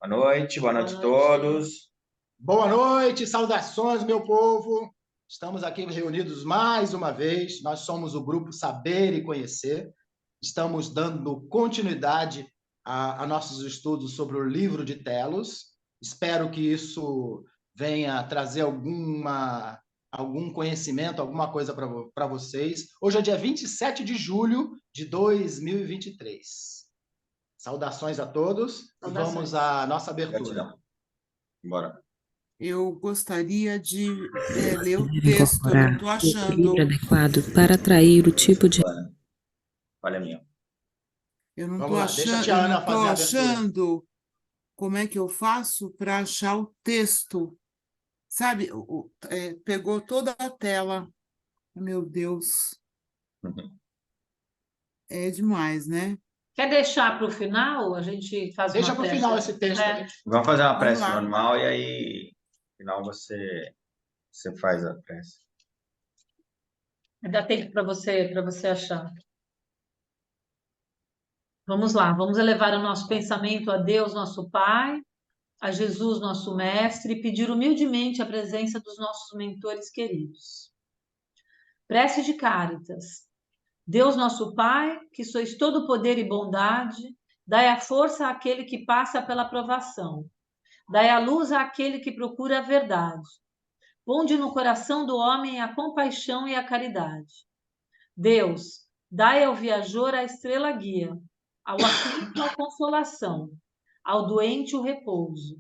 Boa Boa noite a noite. todos. Boa noite, saudações, meu povo. Estamos aqui reunidos mais uma vez. Nós somos o grupo Saber e Conhecer. Estamos dando continuidade a nossos estudos sobre o livro de Telos. Espero que isso venha trazer algum conhecimento, alguma coisa para vocês. Hoje é dia 27 de julho de 2023. Saudações a todos e vamos à nossa abertura. Gratidão. Bora. Eu gostaria de ler o Deve texto, eu não estou incorporar o equilíbrio achando. adequado para atrair o tipo de... Falha minha. Eu não Vamos estou lá, deixa a achando, tia eu Ana não estou fazer a abertura. achando como é que eu faço para achar o texto. Sabe, pegou toda a tela. Meu Deus, é demais, né? Quer deixar para o final? A gente faz Deixa uma para o prece. final esse texto. É. Vamos fazer uma Vamos prece lá. normal e aí, no final, você faz a prece. Dá tempo para você achar. Vamos lá, vamos elevar o nosso pensamento a Deus, nosso Pai, a Jesus, nosso Mestre, e pedir humildemente a presença dos nossos mentores queridos. Prece de Cáritas. Deus, nosso Pai, que sois todo poder e bondade, dai a força àquele que passa pela provação. Dai a luz àquele que procura a verdade. Ponde no coração do homem a compaixão e a caridade. Deus, dai ao viajor a estrela guia, ao aflito a consolação, ao doente o repouso.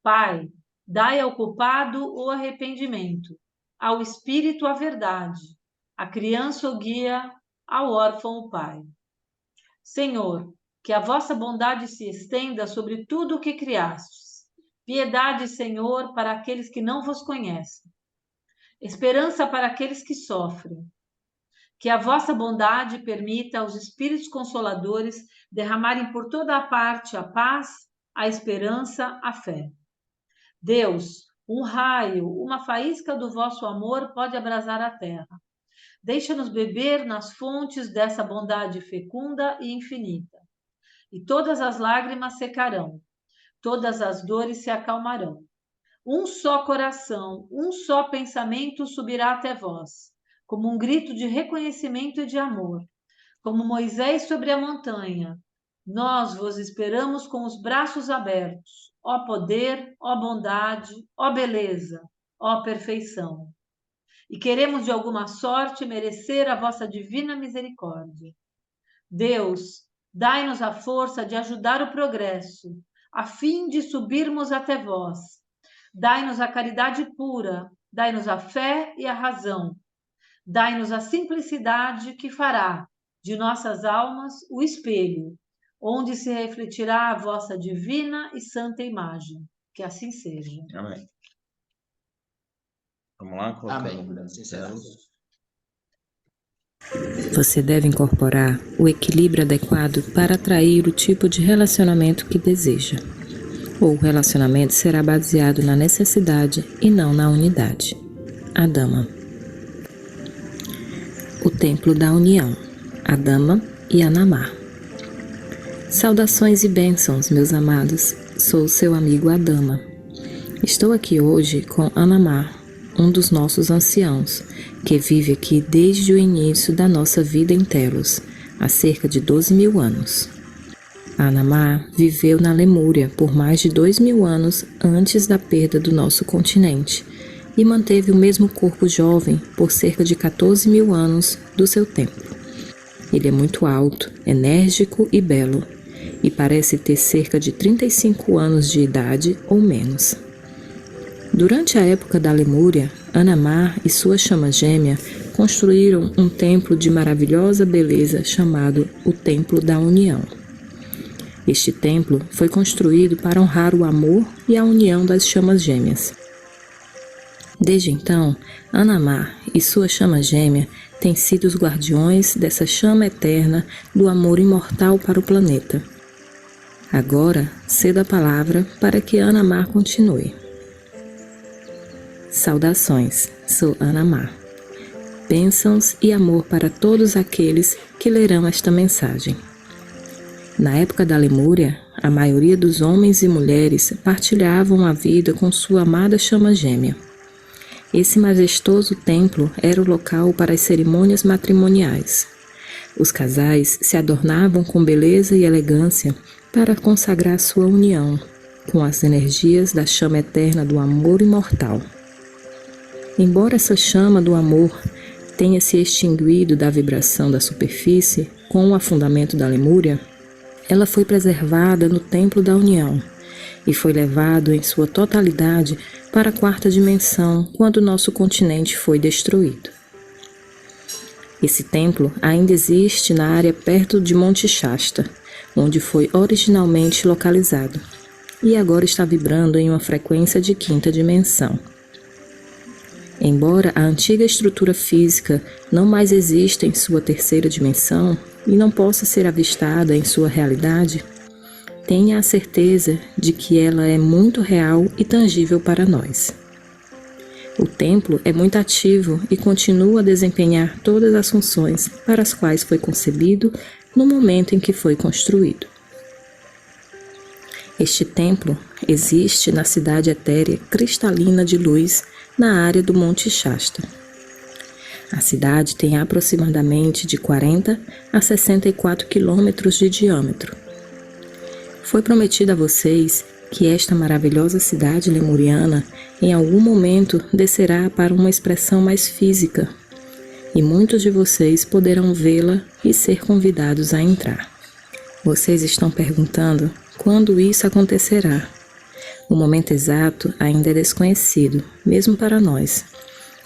Pai, dai ao culpado o arrependimento, ao espírito a verdade, à criança o guia, ao órfão o pai. Senhor, que a vossa bondade se estenda sobre tudo o que criastes. Piedade, Senhor, para aqueles que não vos conhecem. Esperança para aqueles que sofrem. Que a vossa bondade permita aos Espíritos Consoladores derramarem por toda a parte a paz, a esperança, a fé. Deus, um raio, uma faísca do vosso amor pode abrasar a terra. Deixa-nos beber nas fontes dessa bondade fecunda e infinita. E todas as lágrimas secarão, todas as dores se acalmarão. Um só coração, um só pensamento subirá até vós, como um grito de reconhecimento e de amor, como Moisés sobre a montanha. Nós vos esperamos com os braços abertos, ó poder, ó bondade, ó beleza, ó perfeição. E queremos de alguma sorte merecer a vossa divina misericórdia. Deus, dai-nos a força de ajudar o progresso, a fim de subirmos até vós. Dai-nos a caridade pura, dai-nos a fé e a razão. Dai-nos a simplicidade que fará de nossas almas o espelho, onde se refletirá a vossa divina e santa imagem. Que assim seja. Amém. Vamos lá? Colocar Amém. o nome Assim será. Você deve incorporar o equilíbrio adequado para atrair o tipo de relacionamento que deseja. O relacionamento será baseado na necessidade e não na unidade. A Dama. O Templo da União. A Dama e Anamar. Saudações e bênçãos, meus amados. Sou seu amigo Adama. Estou aqui hoje com Anamar, um dos nossos anciãos, que vive aqui desde o início da nossa vida em Telos, há cerca de 12.000 anos. Anamar viveu na Lemúria por mais de 2.000 anos antes da perda do nosso continente e manteve o mesmo corpo jovem por cerca de 14.000 anos do seu tempo. Ele é muito alto, enérgico e belo, e parece ter cerca de 35 anos de idade ou menos. Durante a época da Lemúria, Anamar e sua chama gêmea construíram um templo de maravilhosa beleza chamado o Templo da União. Este templo foi construído para honrar o amor e a união das chamas gêmeas. Desde então, Anamar e sua chama gêmea têm sido os guardiões dessa chama eterna do amor imortal para o planeta. Agora, cedo a palavra para que Anamar continue. Saudações, sou Anamar. Bênçãos e amor para todos aqueles que lerão esta mensagem. Na época da Lemúria, a maioria dos homens e mulheres partilhavam a vida com sua amada chama gêmea. Esse majestoso templo era o local para as cerimônias matrimoniais. Os casais se adornavam com beleza e elegância para consagrar sua união com as energias da chama eterna do amor imortal. Embora essa chama do amor tenha se extinguido da vibração da superfície com o afundamento da Lemúria, ela foi preservada no Templo da União e foi levado em sua totalidade para a quarta dimensão quando nosso continente foi destruído. Esse templo ainda existe na área perto de Monte Shasta, onde foi originalmente localizado, e agora está vibrando em uma frequência de quinta dimensão. Embora a antiga estrutura física não mais exista em sua terceira dimensão e não possa ser avistada em sua realidade, tenha a certeza de que ela é muito real e tangível para nós. O templo é muito ativo e continua a desempenhar todas as funções para as quais foi concebido no momento em que foi construído. Este templo existe na cidade etérea cristalina de luz na área do Monte Shasta. A cidade tem aproximadamente de 40 a 64 quilômetros de diâmetro. Foi prometido a vocês que esta maravilhosa cidade lemuriana em algum momento descerá para uma expressão mais física, e muitos de vocês poderão vê-la e ser convidados a entrar. Vocês estão perguntando quando isso acontecerá. O momento exato ainda é desconhecido, mesmo para nós.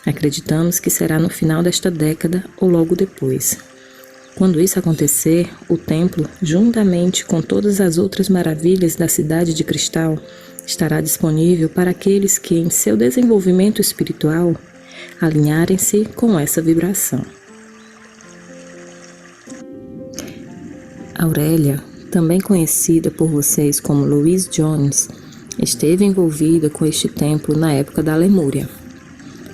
Acreditamos que será no final desta década ou logo depois. Quando isso acontecer, o templo, juntamente com todas as outras maravilhas da cidade de cristal, estará disponível para aqueles que, em seu desenvolvimento espiritual, alinharem-se com essa vibração. Aurélia, também conhecida por vocês como Louise Jones, esteve envolvida com este templo na época da Lemúria.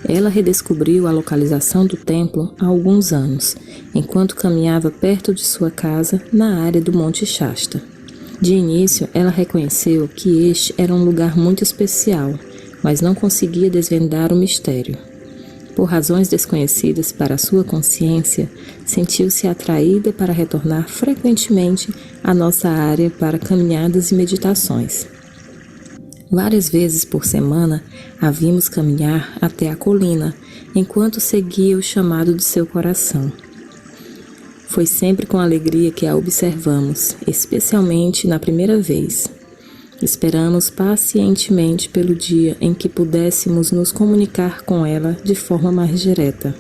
Ela redescobriu a localização do templo há alguns anos, enquanto caminhava perto de sua casa na área do Monte Shasta. De início, ela reconheceu que este era um lugar muito especial, mas não conseguia desvendar o mistério. Por razões desconhecidas para sua consciência, sentiu-se atraída para retornar frequentemente à nossa área para caminhadas e meditações. Várias vezes por semana, a vimos caminhar até a colina, enquanto seguia o chamado de seu coração. Foi sempre com alegria que a observamos, especialmente na primeira vez. Esperamos pacientemente pelo dia em que pudéssemos nos comunicar com ela de forma mais direta.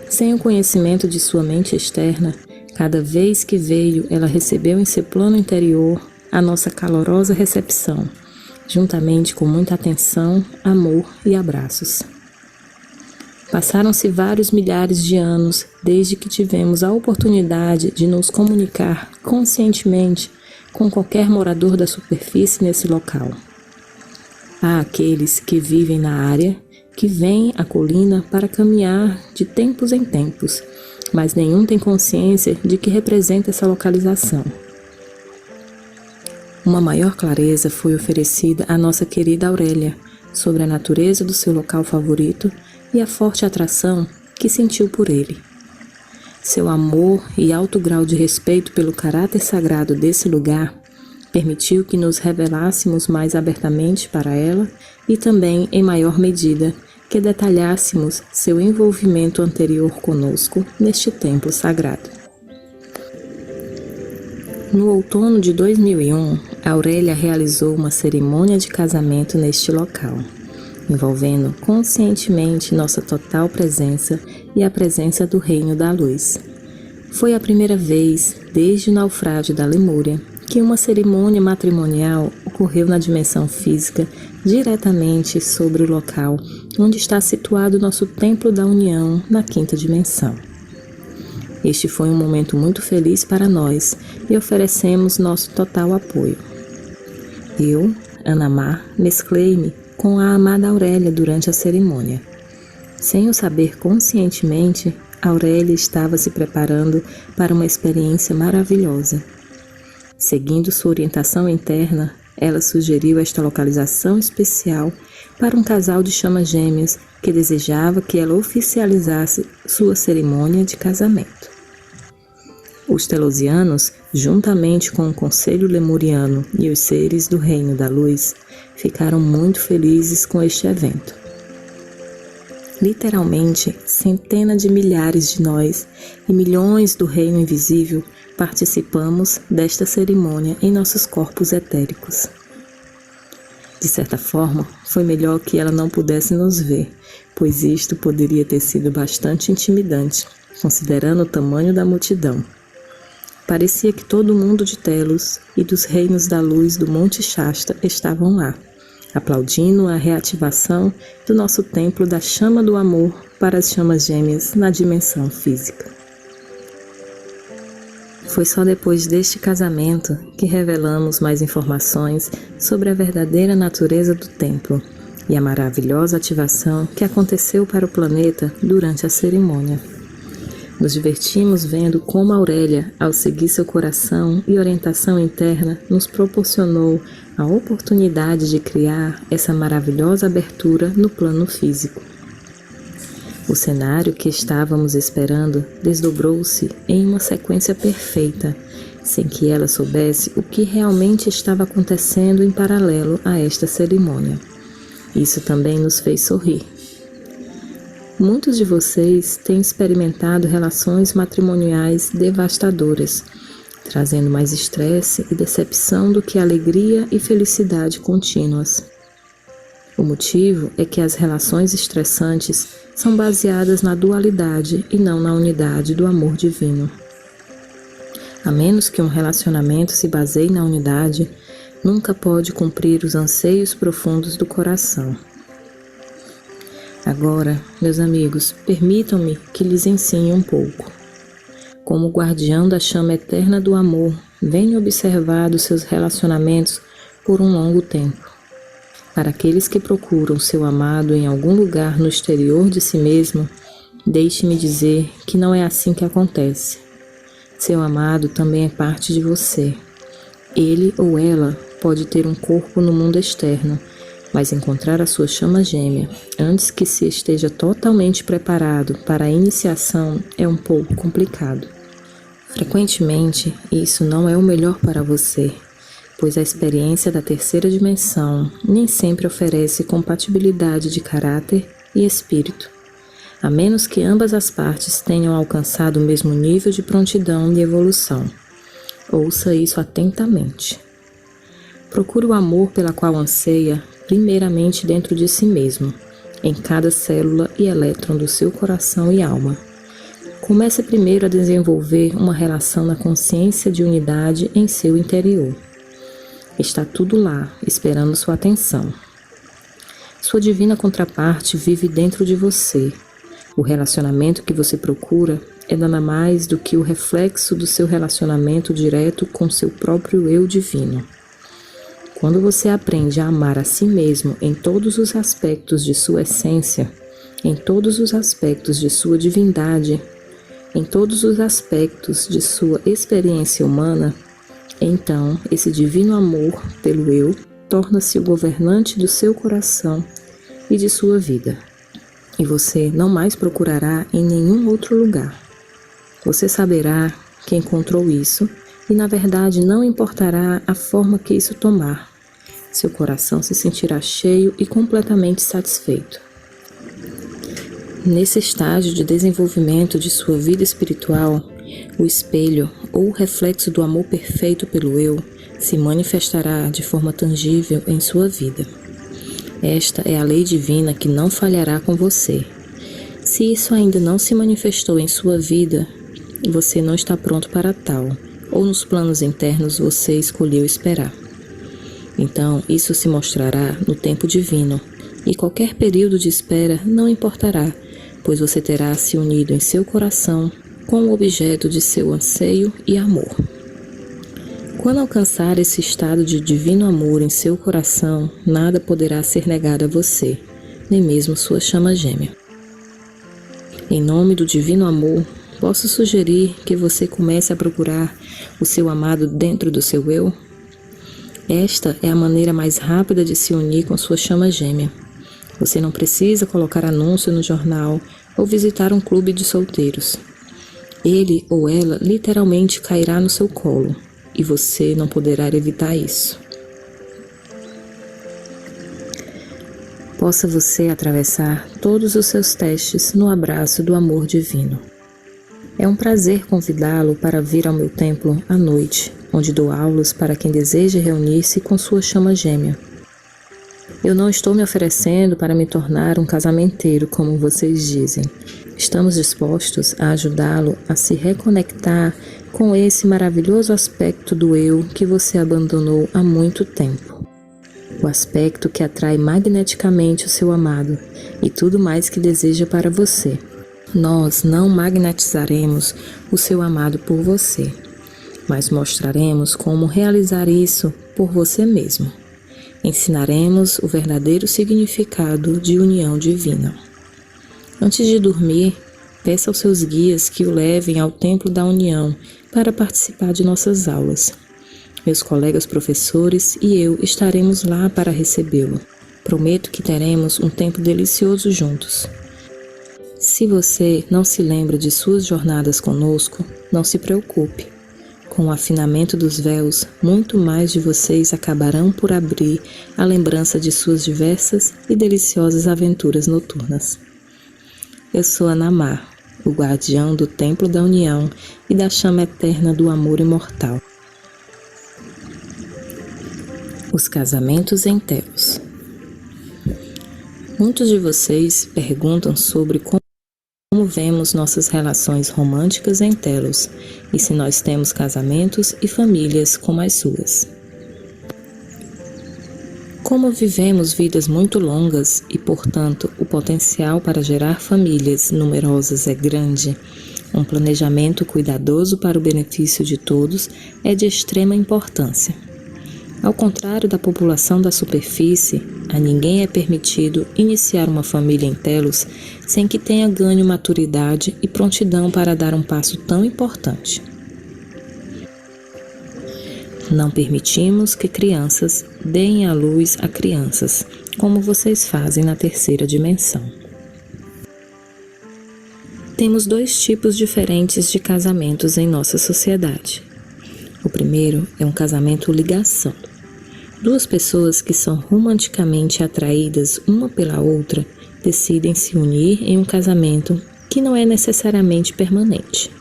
Sem o conhecimento de sua mente externa, cada vez que veio, ela recebeu em seu plano interior a nossa calorosa recepção, juntamente com muita atenção, amor e abraços. Passaram-se vários milhares de anos desde que tivemos a oportunidade de nos comunicar conscientemente com qualquer morador da superfície nesse local. Há aqueles que vivem na área, que vêm à colina para caminhar de tempos em tempos, mas nenhum tem consciência de que representa essa localização. Uma maior clareza foi oferecida à nossa querida Aurélia sobre a natureza do seu local favorito e a forte atração que sentiu por ele. Seu amor e alto grau de respeito pelo caráter sagrado desse lugar permitiu que nos revelássemos mais abertamente para ela e também, em maior medida, que detalhássemos seu envolvimento anterior conosco neste templo sagrado. No outono de 2001, Aurélia realizou uma cerimônia de casamento neste local, envolvendo conscientemente nossa total presença e a presença do Reino da Luz. Foi a primeira vez, desde o naufrágio da Lemúria, que uma cerimônia matrimonial ocorreu na dimensão física, diretamente sobre o local onde está situado nosso Templo da União na quinta dimensão. Este foi um momento muito feliz para nós e oferecemos nosso total apoio. Eu, Anamar, mesclei-me com a amada Aurélia durante a cerimônia. Sem o saber conscientemente, Aurélia estava se preparando para uma experiência maravilhosa. Seguindo sua orientação interna, ela sugeriu esta localização especial para um casal de chamas gêmeas que desejava que ela oficializasse sua cerimônia de casamento. Os telosianos, juntamente com o Conselho Lemuriano e os seres do Reino da Luz, ficaram muito felizes com este evento. Literalmente, centenas de milhares de nós e milhões do Reino Invisível participamos desta cerimônia em nossos corpos etéricos. De certa forma, foi melhor que ela não pudesse nos ver, pois isto poderia ter sido bastante intimidante, considerando o tamanho da multidão. Parecia que todo mundo de Telos e dos reinos da luz do Monte Shasta estavam lá, aplaudindo a reativação do nosso templo da chama do amor para as chamas gêmeas na dimensão física. Foi só depois deste casamento que revelamos mais informações sobre a verdadeira natureza do templo e a maravilhosa ativação que aconteceu para o planeta durante a cerimônia. Nos divertimos vendo como Aurélia, ao seguir seu coração e orientação interna, nos proporcionou a oportunidade de criar essa maravilhosa abertura no plano físico. O cenário que estávamos esperando desdobrou-se em uma sequência perfeita, sem que ela soubesse o que realmente estava acontecendo em paralelo a esta cerimônia. Isso também nos fez sorrir. Muitos de vocês têm experimentado relações matrimoniais devastadoras, trazendo mais estresse e decepção do que alegria e felicidade contínuas. O motivo é que as relações estressantes são baseadas na dualidade e não na unidade do amor divino. A menos que um relacionamento se baseie na unidade, nunca pode cumprir os anseios profundos do coração. Agora, meus amigos, permitam-me que lhes ensine um pouco. Como guardião da chama eterna do amor, venho observar os seus relacionamentos por um longo tempo. Para aqueles que procuram seu amado em algum lugar no exterior de si mesmo, deixe-me dizer que não é assim que acontece. Seu amado também é parte de você. Ele ou ela pode ter um corpo no mundo externo, mas encontrar a sua chama gêmea antes que se esteja totalmente preparado para a iniciação é um pouco complicado. Frequentemente, isso não é o melhor para você, pois a experiência da terceira dimensão nem sempre oferece compatibilidade de caráter e espírito, a menos que ambas as partes tenham alcançado o mesmo nível de prontidão e evolução. Ouça isso atentamente. Procure o amor pela qual anseia, primeiramente dentro de si mesmo, em cada célula e elétron do seu coração e alma. Comece primeiro a desenvolver uma relação na consciência de unidade em seu interior. Está tudo lá, esperando sua atenção. Sua divina contraparte vive dentro de você. O relacionamento que você procura é nada mais do que o reflexo do seu relacionamento direto com seu próprio eu divino. Quando você aprende a amar a si mesmo em todos os aspectos de sua essência, em todos os aspectos de sua divindade, em todos os aspectos de sua experiência humana, então esse divino amor pelo eu torna-se o governante do seu coração e de sua vida. E você não mais procurará em nenhum outro lugar. Você saberá que encontrou isso e, na verdade, não importará a forma que isso tomar. Seu coração se sentirá cheio e completamente satisfeito. Nesse estágio de desenvolvimento de sua vida espiritual, o espelho ou o reflexo do amor perfeito pelo eu se manifestará de forma tangível em sua vida. Esta é a lei divina que não falhará com você. Se isso ainda não se manifestou em sua vida, você não está pronto para tal, ou nos planos internos você escolheu esperar. Então, isso se mostrará no tempo divino, e qualquer período de espera não importará, pois você terá se unido em seu coração com o objeto de seu anseio e amor. Quando alcançar esse estado de divino amor em seu coração, nada poderá ser negado a você, nem mesmo sua chama gêmea. Em nome do divino amor, posso sugerir que você comece a procurar o seu amado dentro do seu eu? Esta é a maneira mais rápida de se unir com sua chama gêmea. Você não precisa colocar anúncio no jornal ou visitar um clube de solteiros. Ele ou ela literalmente cairá no seu colo e você não poderá evitar isso. Possa você atravessar todos os seus testes no abraço do amor divino. É um prazer convidá-lo para vir ao meu templo à noite, onde dou aulas para quem deseja reunir-se com sua chama gêmea. Eu não estou me oferecendo para me tornar um casamenteiro, como vocês dizem. Estamos dispostos a ajudá-lo a se reconectar com esse maravilhoso aspecto do eu que você abandonou há muito tempo. O aspecto que atrai magneticamente o seu amado e tudo mais que deseja para você. Nós não magnetizaremos o seu amado por você, mas mostraremos como realizar isso por você mesmo. Ensinaremos o verdadeiro significado de união divina. Antes de dormir, peça aos seus guias que o levem ao Templo da União para participar de nossas aulas. Meus colegas professores e eu estaremos lá para recebê-lo. Prometo que teremos um tempo delicioso juntos. Se você não se lembra de suas jornadas conosco, não se preocupe. Com o afinamento dos véus, muito mais de vocês acabarão por abrir a lembrança de suas diversas e deliciosas aventuras noturnas. Eu sou Anamar, o guardião do Templo da União e da chama eterna do amor imortal. Os casamentos em Telos. Muitos de vocês perguntam sobre como vemos nossas relações românticas em Telos e se nós temos casamentos e famílias como as suas. Como vivemos vidas muito longas e, portanto, o potencial para gerar famílias numerosas é grande, um planejamento cuidadoso para o benefício de todos é de extrema importância. Ao contrário da população da superfície, a ninguém é permitido iniciar uma família em Telos sem que tenha ganho maturidade e prontidão para dar um passo tão importante. Não permitimos que crianças deem à luz a crianças, como vocês fazem na terceira dimensão. Temos 2 tipos diferentes de casamentos em nossa sociedade. O primeiro é um casamento ligação. 2 pessoas que são romanticamente atraídas uma pela outra decidem se unir em um casamento que não é necessariamente permanente.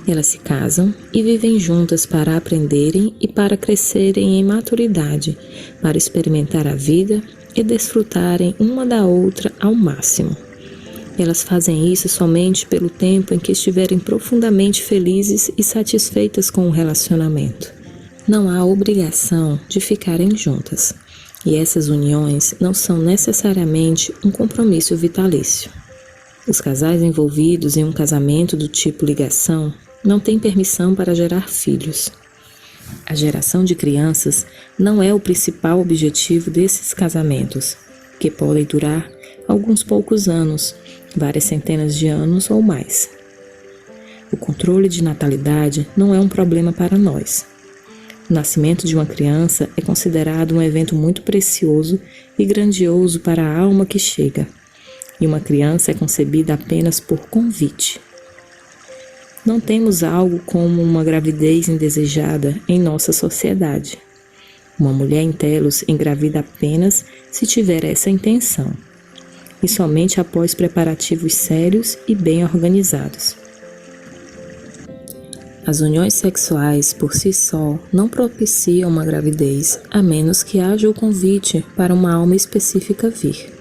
Elas se casam e vivem juntas para aprenderem e para crescerem em maturidade, para experimentar a vida e desfrutarem uma da outra ao máximo. Elas fazem isso somente pelo tempo em que estiverem profundamente felizes e satisfeitas com o relacionamento. Não há obrigação de ficarem juntas, e essas uniões não são necessariamente um compromisso vitalício. Os casais envolvidos em um casamento do tipo ligação não têm permissão para gerar filhos. A geração de crianças não é o principal objetivo desses casamentos, que podem durar alguns poucos anos, várias centenas de anos ou mais. O controle de natalidade não é um problema para nós. O nascimento de uma criança é considerado um evento muito precioso e grandioso para a alma que chega, e uma criança é concebida apenas por convite. Não temos algo como uma gravidez indesejada em nossa sociedade. Uma mulher em Telos engravida apenas se tiver essa intenção, e somente após preparativos sérios e bem organizados. As uniões sexuais por si só não propiciam uma gravidez, a menos que haja o convite para uma alma específica vir.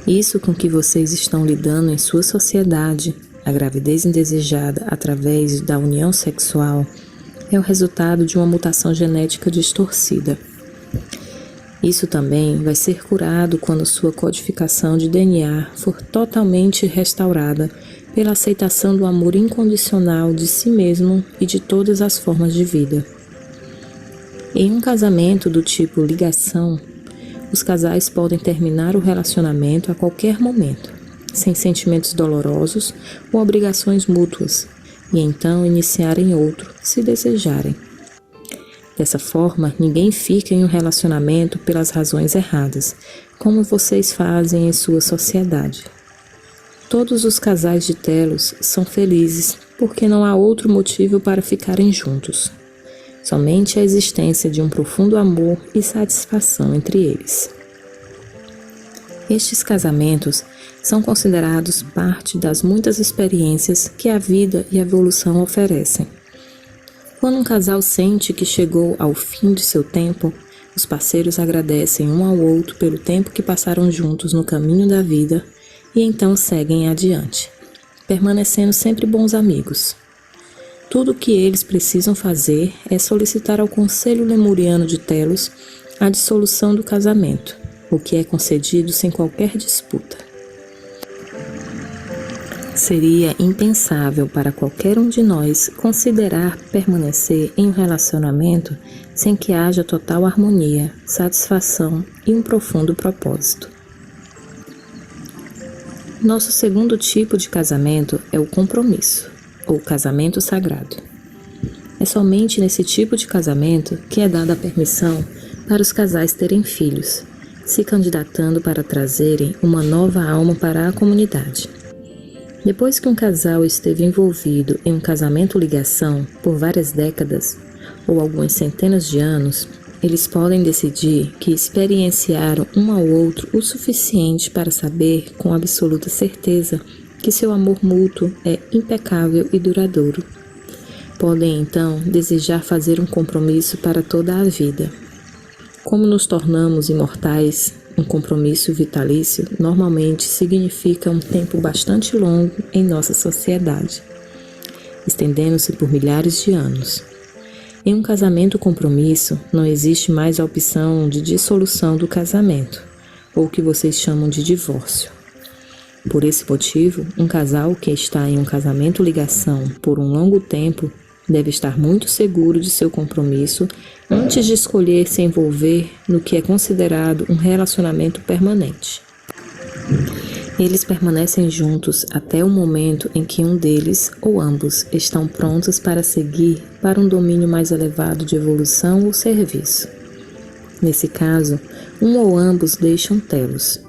Isso com que vocês estão lidando em sua sociedade, a gravidez indesejada através da união sexual, é o resultado de uma mutação genética distorcida. Isso também vai ser curado quando sua codificação de DNA for totalmente restaurada pela aceitação do amor incondicional de si mesmo e de todas as formas de vida. Em um casamento do tipo ligação, os casais podem terminar o relacionamento a qualquer momento, sem sentimentos dolorosos ou obrigações mútuas, e então iniciarem outro, se desejarem. Dessa forma, ninguém fica em um relacionamento pelas razões erradas, como vocês fazem em sua sociedade. Todos os casais de Telos são felizes porque não há outro motivo para ficarem juntos. Somente a existência de um profundo amor e satisfação entre eles. Estes casamentos são considerados parte das muitas experiências que a vida e a evolução oferecem. Quando um casal sente que chegou ao fim de seu tempo, os parceiros agradecem um ao outro pelo tempo que passaram juntos no caminho da vida e então seguem adiante, permanecendo sempre bons amigos. Tudo o que eles precisam fazer é solicitar ao Conselho Lemuriano de Telos a dissolução do casamento, o que é concedido sem qualquer disputa. Seria impensável para qualquer um de nós considerar permanecer em um relacionamento sem que haja total harmonia, satisfação e um profundo propósito. Nosso segundo tipo de casamento é o compromisso, ou casamento sagrado. É somente nesse tipo de casamento que é dada a permissão para os casais terem filhos, se candidatando para trazerem uma nova alma para a comunidade. Depois que um casal esteve envolvido em um casamento-ligação por várias décadas ou algumas centenas de anos, eles podem decidir que experienciaram um ao outro o suficiente para saber com absoluta certeza que seu amor mútuo é impecável e duradouro. Podem então desejar fazer um compromisso para toda a vida. Como nos tornamos imortais, um compromisso vitalício normalmente significa um tempo bastante longo em nossa sociedade, estendendo-se por milhares de anos. Em um casamento-compromisso, não existe mais a opção de dissolução do casamento, ou o que vocês chamam de divórcio. Por esse motivo, um casal que está em um casamento-ligação por um longo tempo deve estar muito seguro de seu compromisso antes de escolher se envolver no que é considerado um relacionamento permanente. Eles permanecem juntos até o momento em que um deles ou ambos estão prontos para seguir para um domínio mais elevado de evolução ou serviço. Nesse caso, um ou ambos deixam Telos.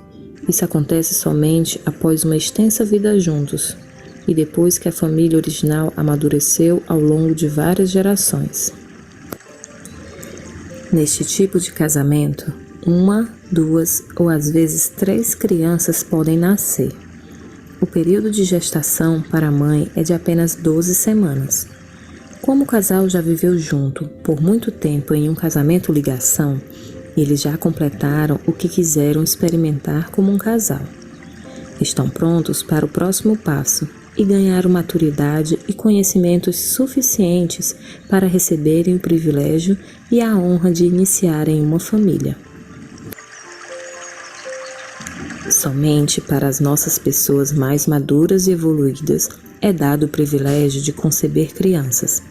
Isso acontece somente após uma extensa vida juntos e depois que a família original amadureceu ao longo de várias gerações. Neste tipo de casamento, 1, 2 ou às vezes 3 crianças podem nascer. O período de gestação para a mãe é de apenas 12 semanas. Como o casal já viveu junto por muito tempo em um casamento-ligação, eles já completaram o que quiseram experimentar como um casal. Estão prontos para o próximo passo e ganharam maturidade e conhecimentos suficientes para receberem o privilégio e a honra de iniciarem uma família. Somente para as nossas pessoas mais maduras e evoluídas é dado o privilégio de conceber crianças,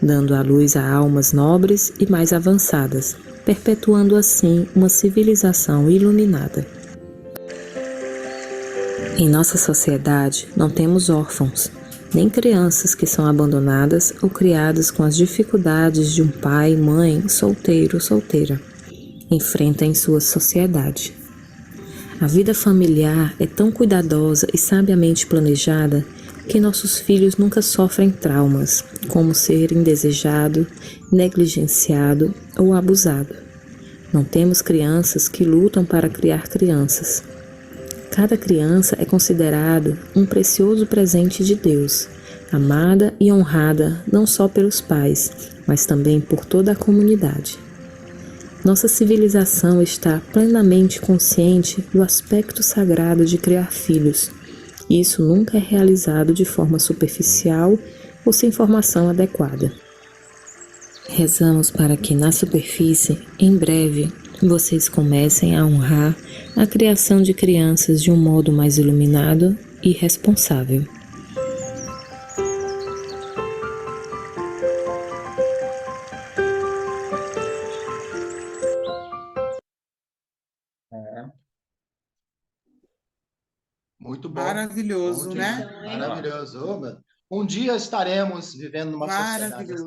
dando à luz a almas nobres e mais avançadas, perpetuando assim uma civilização iluminada. Em nossa sociedade, não temos órfãos, nem crianças que são abandonadas ou criadas com as dificuldades de um pai, mãe, solteiro ou solteira, enfrenta em sua sociedade. A vida familiar é tão cuidadosa e sabiamente planejada que nossos filhos nunca sofrem traumas, como ser indesejado, negligenciado ou abusado. Não temos crianças que lutam para criar crianças. Cada criança é considerado um precioso presente de Deus, amada e honrada não só pelos pais, mas também por toda a comunidade. Nossa civilização está plenamente consciente do aspecto sagrado de criar filhos, e isso nunca é realizado de forma superficial ou sem formação adequada. Rezamos para que, na superfície, em breve, vocês comecem a honrar a criação de crianças de um modo mais iluminado e responsável. É. Muito bom. Maravilhoso, Bom né? demais. Maravilhoso. Ô, meu. Um dia estaremos vivendo numa sociedade assim.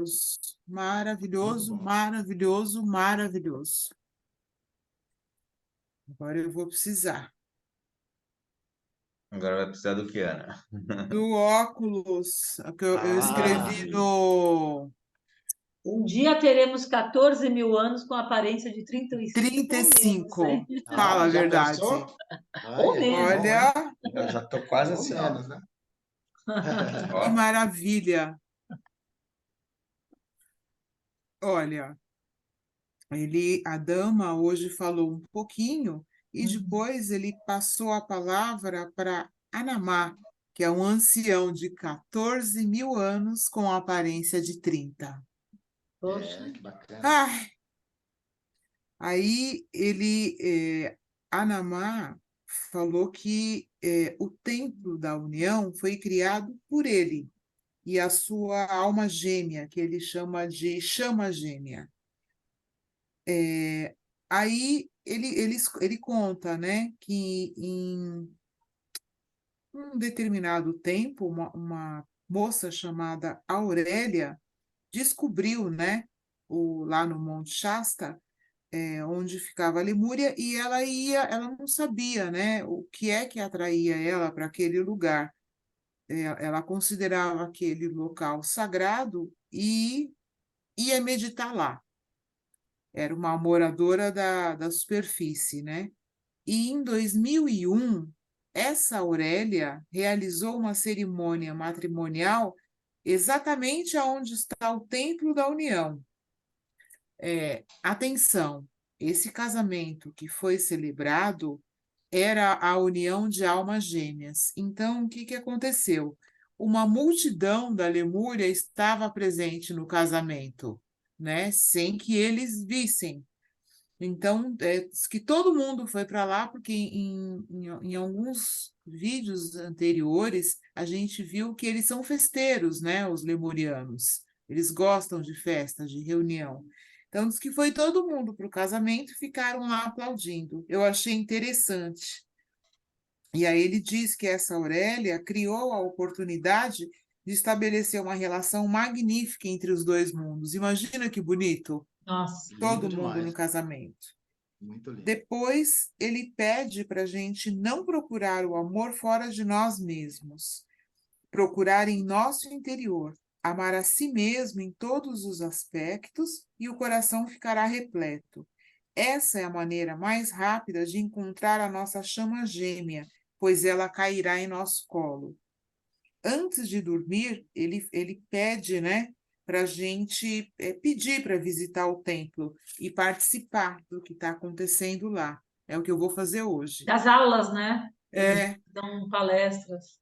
Maravilhoso, Muito maravilhoso, bom. maravilhoso, maravilhoso. Agora eu vou precisar Agora vai precisar do que, Ana? do óculos, que eu escrevi no Um dia teremos 14 mil anos com aparência de 35 ou menos, 35. hein? Fala a Já verdade. pensou? Ou Aí, menos. bom, hein? Olha, Eu já tô quase Ou assim, ó. menos, né? que Ó, maravilha. Olha, a dama hoje falou um pouquinho e depois ele passou a palavra para Anamá, que é um ancião de 14 mil anos com aparência de 30. Poxa, Que bacana. Ai, aí Anamá falou que o Templo da União foi criado por ele e a sua alma gêmea, que ele chama de chama gêmea. Aí ele conta, né, que em um determinado tempo, uma moça chamada Aurélia descobriu, né, lá no Monte Shasta, onde ficava a Lemúria, e ela não sabia, né, o que é que atraía ela para aquele lugar. Ela considerava aquele local sagrado e ia meditar lá. Era uma moradora da superfície, né? E em 2001, essa Aurélia realizou uma cerimônia matrimonial exatamente aonde está o Templo da União. Atenção, esse casamento que foi celebrado era a união de almas gêmeas. Então, o que que aconteceu? Uma multidão da Lemúria estava presente no casamento, né? Sem que eles vissem. Então, diz que todo mundo foi para lá, porque em alguns vídeos anteriores a gente viu que eles são festeiros, né? Os lemurianos. Eles gostam de festa, de reunião. Então, diz que foi todo mundo para o casamento e ficaram lá aplaudindo. Eu achei interessante. E aí ele diz que essa Aurélia criou a oportunidade de estabelecer uma relação magnífica entre os dois mundos. Imagina que bonito, nossa. todo Lindo mundo no demais. casamento. Muito lindo. Depois, ele pede para a gente não procurar o amor fora de nós mesmos, procurar em nosso interior, amar a si mesmo em todos os aspectos e o coração ficará repleto. Essa é a maneira mais rápida de encontrar a nossa chama gêmea, pois ela cairá em nosso colo. Antes de dormir, ele pede, né, para a gente pedir para visitar o templo e participar do que está acontecendo lá. É o que eu vou fazer hoje. Das aulas, né? Eles É, dão palestras.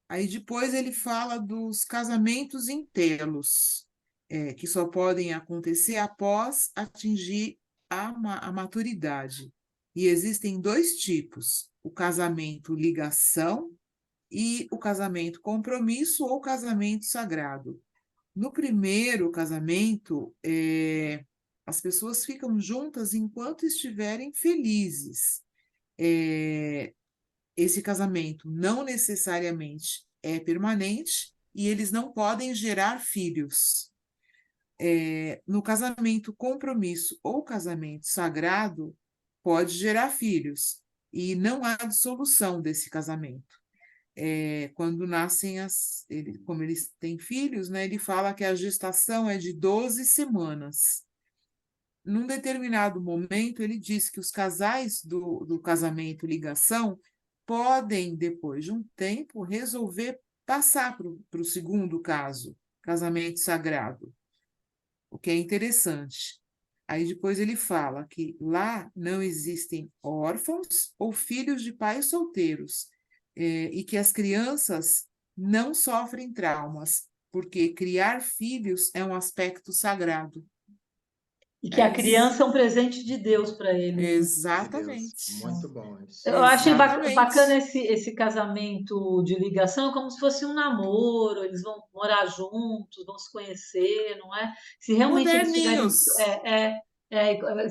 aí depois ele fala dos casamentos em telos, que só podem acontecer após atingir a maturidade. E existem dois tipos: o casamento ligação e o casamento compromisso ou casamento sagrado. No primeiro casamento, as pessoas ficam juntas enquanto estiverem felizes. Esse casamento não necessariamente é permanente e eles não podem gerar filhos. No casamento compromisso ou casamento sagrado, pode gerar filhos e não há dissolução desse casamento. Quando nascem como eles têm filhos, né, ele fala que a gestação é de 12 semanas. Num determinado momento, ele diz que os casais do casamento ligação podem, depois de um tempo, resolver passar para o segundo caso, casamento sagrado, o que é interessante. Aí depois ele fala que lá não existem órfãos ou filhos de pais solteiros, e que as crianças não sofrem traumas, porque criar filhos é um aspecto sagrado. E que a isso. criança é um presente de Deus para eles. Meu Deus, Exatamente. muito bom isso. Eu achei Exatamente. bacana esse casamento de ligação, como se fosse um namoro, eles vão morar juntos, vão se conhecer, não é? Se realmente eles tiverem, Moderninhos.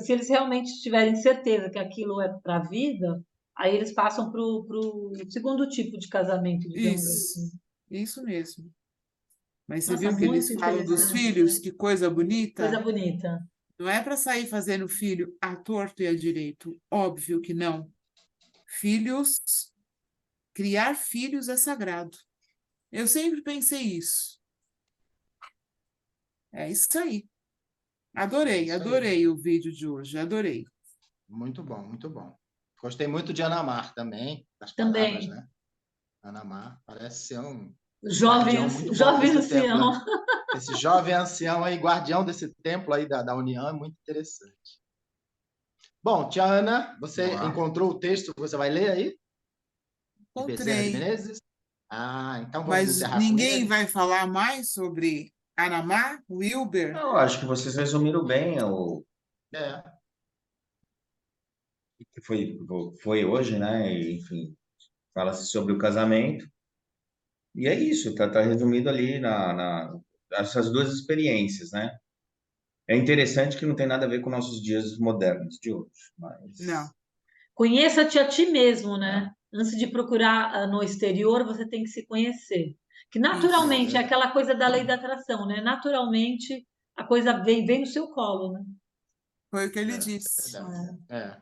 se eles realmente tiverem certeza que aquilo é para a vida, Aí eles passam para o segundo tipo de casamento, digamos assim. Isso mesmo. Mas você Nossa, viu que eles muito falam dos interessante, filhos? né? Que coisa bonita. Coisa bonita. Não é para sair fazendo filho à torto e à direito. Óbvio que não. Filhos, criar filhos é sagrado. Eu sempre pensei isso. É isso aí. Adorei, isso aí. adorei o vídeo de hoje, adorei. Muito bom, muito bom. Gostei muito de Ana Mar também, das palavras, Também. né? Ana Mar parece ser um Jovem, guardião muito bom jovem desse templo, ancião. né? Esse jovem ancião aí, guardião desse templo aí da União, é muito interessante. Bom, tia Ana, você Vamos lá. encontrou o texto que você vai ler aí? De Bezerra de Encontrei. Menezes? Ah, então vamos Mas encerrar com ninguém ele? vai falar mais sobre Anamar, Wilber? Eu acho que vocês resumiram bem É, o que foi hoje, né? E, enfim, fala-se sobre o casamento. E é isso, tá resumido ali essas duas experiências, né? É interessante que não tem nada a ver com nossos dias modernos de hoje, Não. mas Conheça-te a ti mesmo, né? Antes de procurar no exterior, você tem que se conhecer. Que Isso. naturalmente é verdade. aquela coisa da lei da atração, né? Naturalmente a coisa vem no seu colo, né? Foi o que ele É, disse. verdade. É,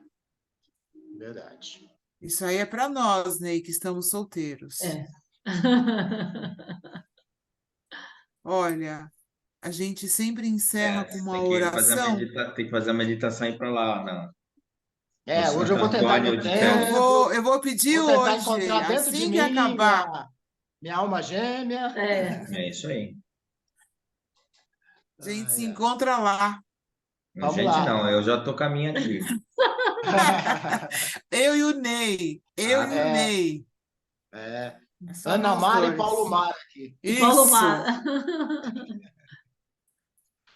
verdade. Isso aí é para nós, Ney, que estamos solteiros. É. Olha, a gente sempre encerra com você uma tem que fazer oração. tem que fazer a meditação e ir para lá, no É, hoje eu Santo vou tentar ir Antônio no de Eu Trento. templo, vou, eu vou pedir vou tentar hoje, encontrar dentro de assim que mim acabar. minha alma gêmea. É. É isso aí. A gente se Ai, ai. encontra lá. Vamos Gente, lá. não, eu já tô caminho aqui. Eu e o Ney. Eu Ah, e o tá. É, Ney. é. É só Ana nós Mar e Paulo dois. Mar aqui. E Paulo Isso. Mar.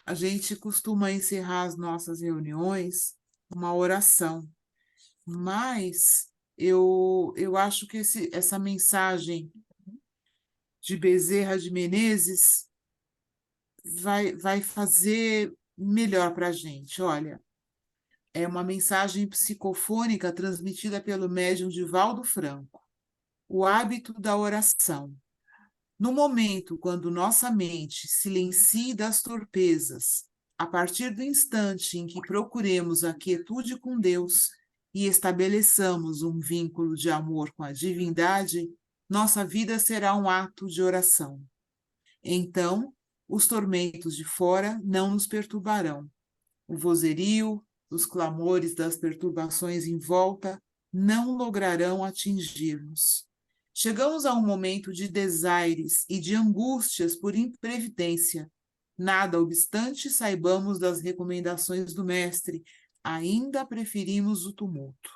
A gente costuma encerrar as nossas reuniões com uma oração, mas eu acho que essa mensagem de Bezerra de Menezes vai fazer melhor para a gente. Olha, é uma mensagem psicofônica transmitida pelo médium Divaldo Franco. O hábito da oração. No momento quando nossa mente silencia das torpezas, a partir do instante em que procuremos a quietude com Deus e estabeleçamos um vínculo de amor com a divindade, nossa vida será um ato de oração. Então, os tormentos de fora não nos perturbarão. O vozerio, os clamores das perturbações em volta não lograrão atingir-nos. Chegamos a um momento de desaires e de angústias por imprevidência. Nada obstante, saibamos das recomendações do Mestre, ainda preferimos o tumulto.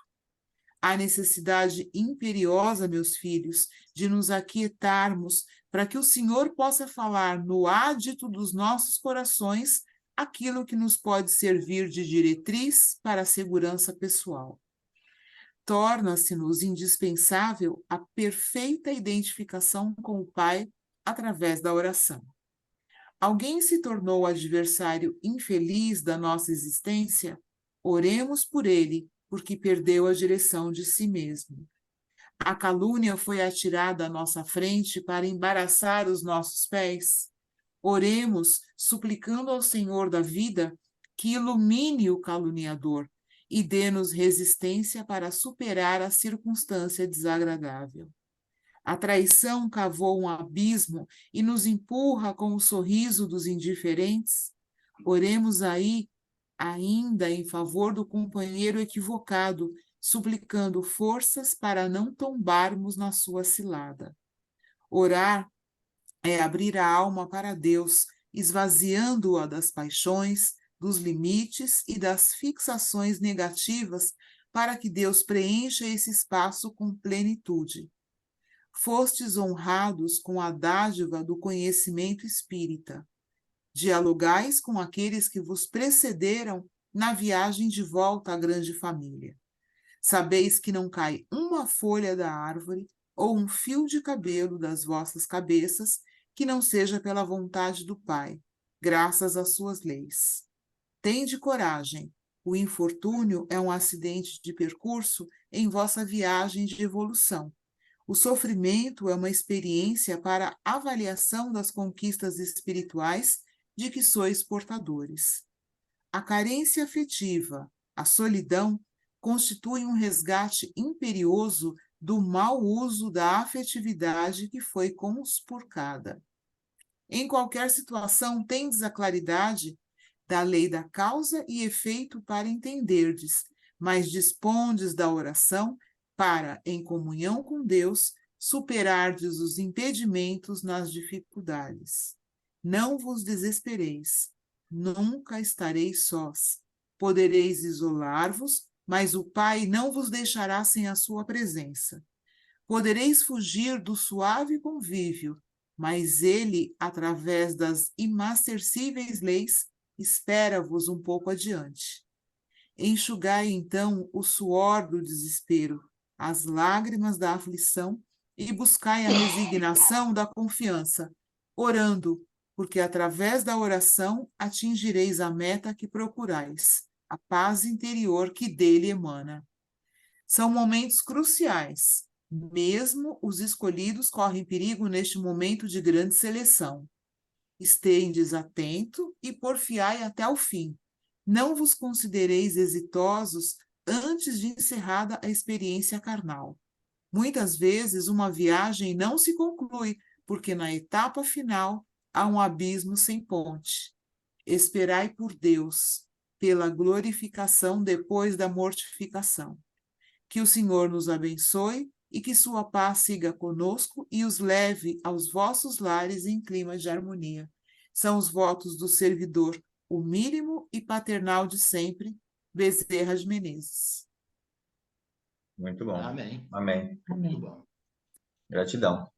Há necessidade imperiosa, meus filhos, de nos aquietarmos para que o Senhor possa falar no ádito dos nossos corações aquilo que nos pode servir de diretriz para a segurança pessoal. Torna-se-nos indispensável a perfeita identificação com o Pai através da oração. Alguém se tornou adversário infeliz da nossa existência? Oremos por ele, porque perdeu a direção de si mesmo. A calúnia foi atirada à nossa frente para embaraçar os nossos pés? Oremos, suplicando ao Senhor da vida que ilumine o caluniador e dê-nos resistência para superar a circunstância desagradável. A traição cavou um abismo e nos empurra com o sorriso dos indiferentes. Oremos aí, ainda em favor do companheiro equivocado, suplicando forças para não tombarmos na sua cilada. Orar é abrir a alma para Deus, esvaziando-a das paixões, dos limites e das fixações negativas, para que Deus preencha esse espaço com plenitude. Fostes honrados com a dádiva do conhecimento espírita. Dialogais com aqueles que vos precederam na viagem de volta à grande família. Sabeis que não cai uma folha da árvore ou um fio de cabelo das vossas cabeças que não seja pela vontade do Pai, graças às suas leis. Tende coragem, O infortúnio é um acidente de percurso em vossa viagem de evolução. O sofrimento é uma experiência para avaliação das conquistas espirituais de que sois portadores. A carência afetiva, a solidão, constituem um resgate imperioso do mau uso da afetividade que foi conspurcada. Em qualquer situação, tendes a claridade da lei da causa e efeito para entenderdes, mas dispondes da oração para, em comunhão com Deus, superardes os impedimentos nas dificuldades. Não vos desespereis, nunca estareis sós. Podereis isolar-vos, mas o Pai não vos deixará sem a sua presença. Podereis fugir do suave convívio, mas ele, através das imastercíveis leis, espera-vos um pouco adiante. Enxugai, então, o suor do desespero, as lágrimas da aflição e buscai a resignação da confiança, orando, porque através da oração atingireis a meta que procurais, a paz interior que dele emana. São momentos cruciais. Mesmo os escolhidos correm perigo neste momento de grande seleção. Estendes atento e porfiai até o fim. Não vos considereis exitosos antes de encerrada a experiência carnal. Muitas vezes uma viagem não se conclui, porque na etapa final há um abismo sem ponte. Esperai por Deus, pela glorificação depois da mortificação. Que o Senhor nos abençoe e que sua paz siga conosco e os leve aos vossos lares em clima de harmonia. São os votos do servidor, o mínimo e paternal de sempre, Bezerra de Menezes. Muito bom. Amém. Amém. Muito bom. Gratidão.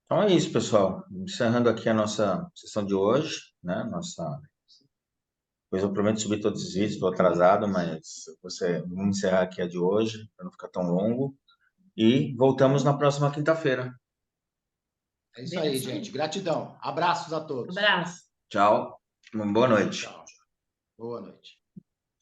Então é isso, pessoal. Encerrando aqui a nossa sessão de hoje, né? Depois eu prometo subir todos os vídeos, estou atrasado, mas vamos encerrar aqui a de hoje, para não ficar tão longo. E voltamos na próxima quinta-feira. É isso aí, gente. Gratidão. Abraços a todos. Abraço. Tchau. Uma boa noite. Tchau. Boa noite.